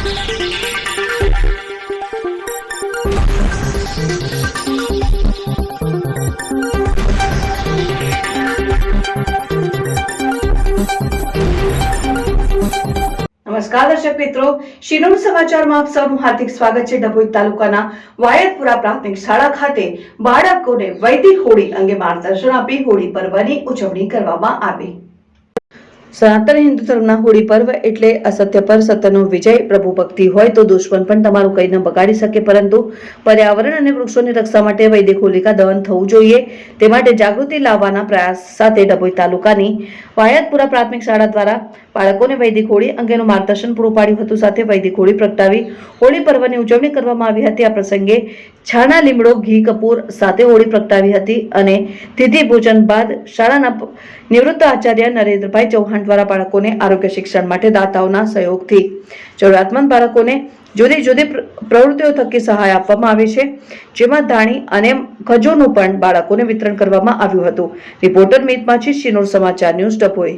નમસ્કાર દર્શક મિત્રો, શિનોર સમાચારમાં આપ સૌનું હાર્દિક સ્વાગત છે। ડભોઈ તાલુકાના વાયદપુરા પ્રાથમિક શાળા ખાતે બાળકોને વૈદિક હોળી અંગે માર્ગદર્શન આપી હોળી પર્વની ઉજવણી કરવામાં આવી। સનાતન હિન્દુ ધર્મના હોળી પર્વ એટલે અસત્ય પર સત્યનો વિજય। પ્રભુ ભક્તિ હોય તો દુશ્મન પણ તમારું કંઈ ન બગાડી શકે, પરંતુ પર્યાવરણ અને વૃક્ષોની રક્ષા માટે વૈદિક હોલિકા દહન થવું જોઈએ। તે માટે જાગૃતિ લાવવાના પ્રયાસ સાથે ડભોઈ તાલુકાની વાયદપુરા પ્રાથમિક શાળા દ્વારા બાળકોને વૈદિક હોળી અંગેનું માર્ગદર્શન પૂરું પાડ્યું હતું, સાથે વૈદિક હોળી પ્રગટાવી હોળી પર્વની ઉજવણી કરવામાં આવી હતી। આ પ્રસંગે છાણા લીમડો ઘી કપૂર સાથે હોળી પ્રગટાવી હતી અને તિથિ ભોજન બાદ શાળાના નિવૃત્ત આચાર્ય નરેન્દ્રભાઈ ચૌહાણ દ્વારા બાળકોને આરોગ્ય શિક્ષણ માટે દાતાઓના સહયોગથી જરૂરિયાતમંદ બાળકોને જુદી જુદી પ્રવૃત્તિઓ થકી સહાય આપવામાં આવે છે, જેમાં ધાણી અને ખજૂરનું પણ બાળકોને વિતરણ કરવામાં આવ્યું હતું। રિપોર્ટર મિત માછી, શિનોર સમાચાર ન્યૂઝ, ડભોઈ।